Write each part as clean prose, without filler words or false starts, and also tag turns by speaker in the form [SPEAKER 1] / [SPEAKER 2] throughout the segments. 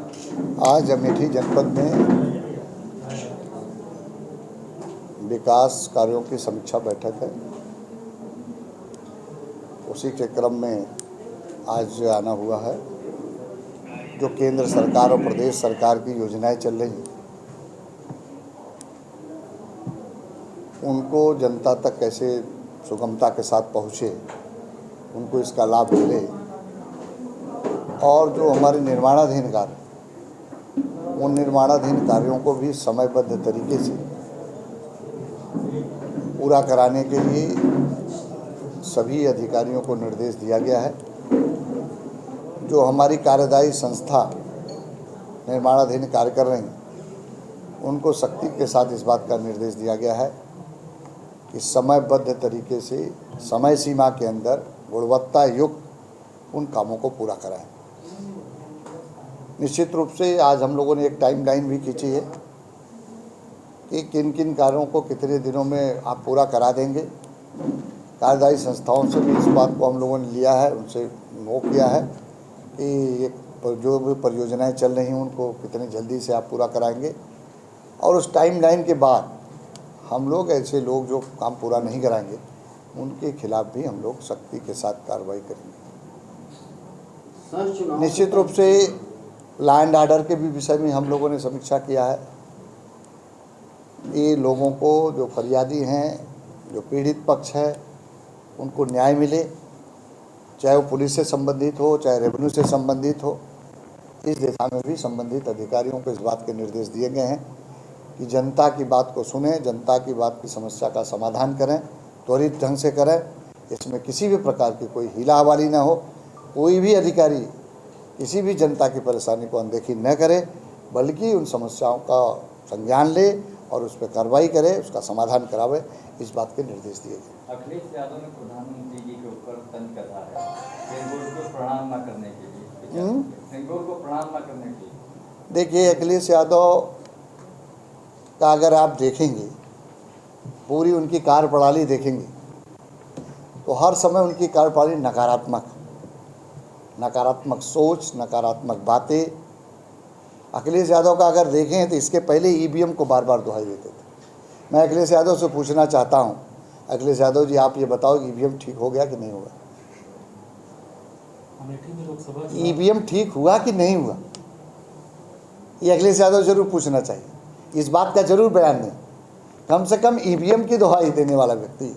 [SPEAKER 1] आज अमेठी जनपद में विकास कार्यों की समीक्षा बैठक है। उसी के क्रम में आज आना हुआ है। जो केंद्र सरकार और प्रदेश सरकार की योजनाएं चल रही उनको जनता तक कैसे सुगमता के साथ पहुँचे, उनको इसका लाभ मिले, और जो हमारे निर्माणाधीन कार्य, उन निर्माणाधीन कार्यों को भी समयबद्ध तरीके से पूरा कराने के लिए सभी अधिकारियों को निर्देश दिया गया है। जो हमारी कार्यदायी संस्था निर्माणाधीन कार्य कर रही हैं, उनको सख्ती के साथ इस बात का निर्देश दिया गया है कि समयबद्ध तरीके से समय सीमा के अंदर गुणवत्ता युक्त उन कामों को पूरा कराएं। निश्चित रूप से आज हम लोगों ने एक टाइमलाइन भी खींची है कि किन किन कार्यों को कितने दिनों में आप पूरा करा देंगे। कार्यदायी संस्थाओं से भी इस बात को हम लोगों ने लिया है, उनसे नो किया है कि ये जो भी परियोजनाएं चल रही हैं उनको कितनी जल्दी से आप पूरा कराएंगे, और उस टाइमलाइन के बाद हम लोग ऐसे लोग जो काम पूरा नहीं कराएंगे उनके खिलाफ भी हम लोग सख्ती के साथ कार्रवाई करेंगे। निश्चित रूप से लैंड ऑर्डर के भी विषय में हम लोगों ने समीक्षा किया है। ये लोगों को, जो फरियादी हैं, जो पीड़ित पक्ष है, उनको न्याय मिले, चाहे वो पुलिस से संबंधित हो, चाहे रेवेन्यू से संबंधित हो। इस दिशा में भी संबंधित अधिकारियों को इस बात के निर्देश दिए गए हैं कि जनता की बात को सुने, जनता की बात की समस्या का समाधान करें, त्वरित ढंग से करें। इसमें किसी भी प्रकार की कोई हीला हवाली ना हो। कोई भी अधिकारी किसी भी जनता की परेशानी को अनदेखी न करे, बल्कि उन समस्याओं का संज्ञान ले और उस पर कार्रवाई करे, उसका समाधान करावे। इस बात के निर्देश दिए गए।
[SPEAKER 2] अखिलेश यादव ने प्रधानमंत्री जी के ऊपर तंज कहा है सिंगोल को प्रणाम न करने के लिए, सिंगोल को प्रणाम न करने के लिए।
[SPEAKER 1] देखिए, अखिलेश यादव का अगर आप देखेंगे, पूरी उनकी कार्यप्रणाली देखेंगे, तो हर समय उनकी कार्यप्रणाली नकारात्मक सोच, नकारात्मक बातें। अखिलेश यादव का अगर देखें तो इसके पहले ईवीएम को बार बार दुहाई देते थे। मैं अखिलेश यादव से पूछना चाहता हूं, अखिलेश यादव जी, आप ये बताओ कि ईवीएम ठीक हो गया कि नहीं हुआ? ईवीएम ठीक हुआ कि नहीं हुआ, ये अखिलेश यादव जरूर पूछना चाहिए। इस बात का जरूर बयान दें। कम से कम ईवीएम की दुहाई देने वाला व्यक्ति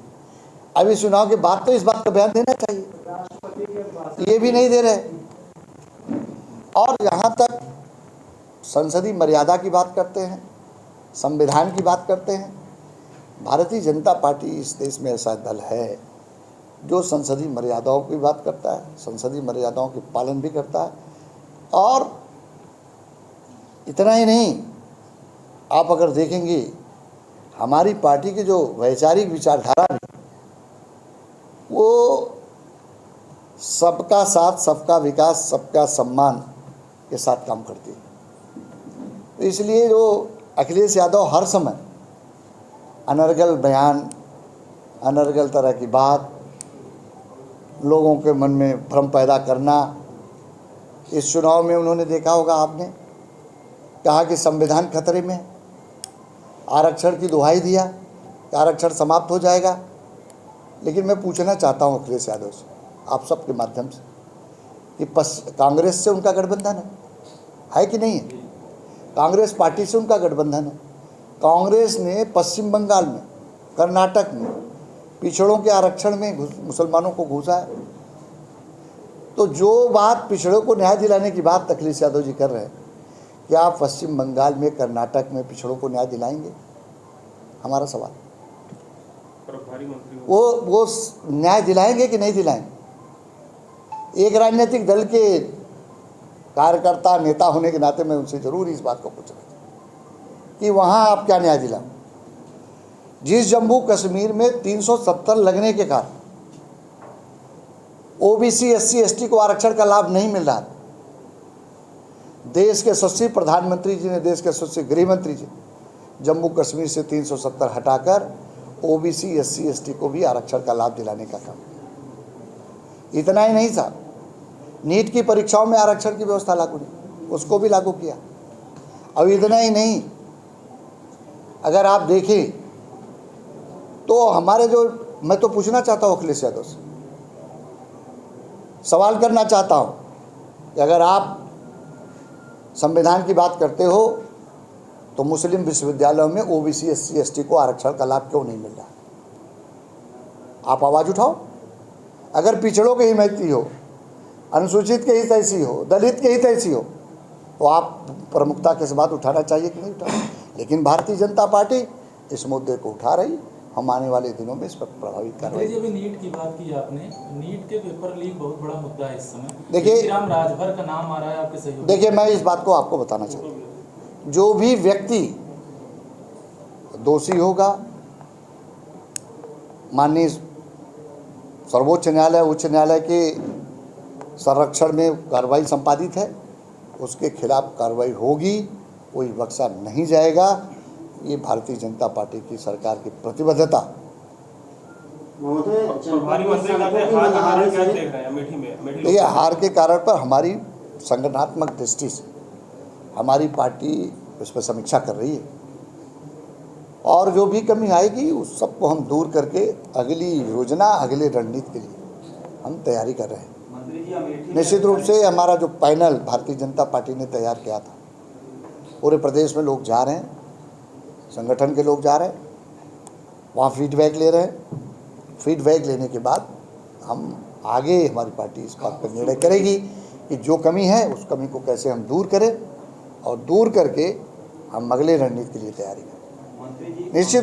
[SPEAKER 1] अभी चुनाव के बाद तो इस बात का बयान देना चाहिए, ये भी नहीं दे रहे। और यहाँ तक संसदीय मर्यादा की बात करते हैं, संविधान की बात करते हैं। भारतीय जनता पार्टी इस देश में ऐसा दल है जो संसदीय मर्यादाओं की बात करता है, संसदीय मर्यादाओं के पालन भी करता है। और इतना ही नहीं, आप अगर देखेंगे हमारी पार्टी की जो वैचारिक विचारधारा भी, वो सबका साथ, सबका विकास, सबका सम्मान के साथ काम करती है। तो इसलिए जो अखिलेश यादव हर समय अनर्गल बयान, अनर्गल तरह की बात, लोगों के मन में भ्रम पैदा करना। इस चुनाव में उन्होंने देखा होगा, आपने कहा कि संविधान खतरे में है, आरक्षण की दुहाई दिया कि आरक्षण समाप्त हो जाएगा। लेकिन मैं पूछना चाहता हूं अखिलेश यादव से, आप सबके माध्यम से, कि कांग्रेस से उनका गठबंधन है कि नहीं है? कांग्रेस पार्टी से उनका गठबंधन है। कांग्रेस ने पश्चिम बंगाल में, कर्नाटक में पिछड़ों के आरक्षण में मुसलमानों को घुसा है। तो जो बात पिछड़ों को न्याय दिलाने की बात अखिलेश यादव जी कर रहे हैं, क्या आप पश्चिम बंगाल में, कर्नाटक में पिछड़ों को न्याय दिलाएंगे? हमारा सवाल, वो न्याय दिलाएंगे कि नहीं दिलाएंगे? एक राजनीतिक दल के कार्यकर्ता, नेता होने के नाते मैं उनसे जरूर इस बात को पूछ रहा था कि वहाँ आप क्या न्याय दिलाओ। जिस जम्मू कश्मीर में 370 लगने के कारण ओबीसी, एससी, एसटी को आरक्षण का लाभ नहीं मिल रहा, देश के यशस्वी प्रधानमंत्री जी ने, देश के यशस्वी गृह मंत्री जी, जम्मू कश्मीर से 370 हटाकर ओबीसी, एससी, एसटी को भी आरक्षण का लाभ दिलाने का काम। इतना ही नहीं था, नीट की परीक्षाओं में आरक्षण की व्यवस्था लागू नहीं। उसको भी लागू किया। अब इतना ही नहीं, अगर आप देखें तो हमारे जो, मैं तो पूछना चाहता हूँ अखिलेश यादव से, सवाल करना चाहता हूँ कि अगर आप संविधान की बात करते हो तो मुस्लिम विश्वविद्यालयों में ओबीसी SC ST को आरक्षण का लाभ क्यों नहीं मिल रहा? आप आवाज़ उठाओ। अगर पिछड़ों के हित ऐसी हो, अनुसूचित के हित ऐसी हो, दलित के हित ऐसी हो, तो आप प्रमुखता के साथ उठाना चाहिए कि नहीं उठाना। लेकिन भारतीय जनता पार्टी इस मुद्दे को उठा रही। हम आने वाले दिनों में इस पर प्रभावित कर रहे हैं।
[SPEAKER 3] अभी नीट की बात की आपने, नीट के पेपर लीक बहुत बड़ा मुद्दा है इस समय।
[SPEAKER 1] देखिए,
[SPEAKER 3] राम राजभर का नाम आ रहा है आपके सहयोग।
[SPEAKER 1] देखिए, मैं इस बात को आपको बताना चाहता हूँ, जो भी व्यक्ति दोषी होगा, माननीय सर्वोच्च न्यायालय, उच्च न्यायालय के संरक्षण में कार्रवाई संपादित है, उसके खिलाफ कार्रवाई होगी, कोई बख्शा नहीं जाएगा। ये भारतीय जनता पार्टी की सरकार की प्रतिबद्धता। देखिए, हार के कारण पर हमारी संगठनात्मक दृष्टि से हमारी पार्टी इस पर समीक्षा कर रही है, और जो भी कमी आएगी उस सबको हम दूर करके अगली योजना, अगले रणनीति के लिए हम तैयारी कर रहे हैं। निश्चित रूप से हमारा जो पैनल भारतीय जनता पार्टी ने तैयार किया था, पूरे प्रदेश में लोग जा रहे हैं, संगठन के लोग जा रहे हैं, वहाँ फीडबैक ले रहे हैं। फीडबैक लेने के बाद हम आगे, हमारी पार्टी इस बात पर निर्णय करेगी कि जो कमी है उस कमी को कैसे हम दूर करें, और दूर करके हम अगले रणनीति के लिए तैयारी करें। निश्चित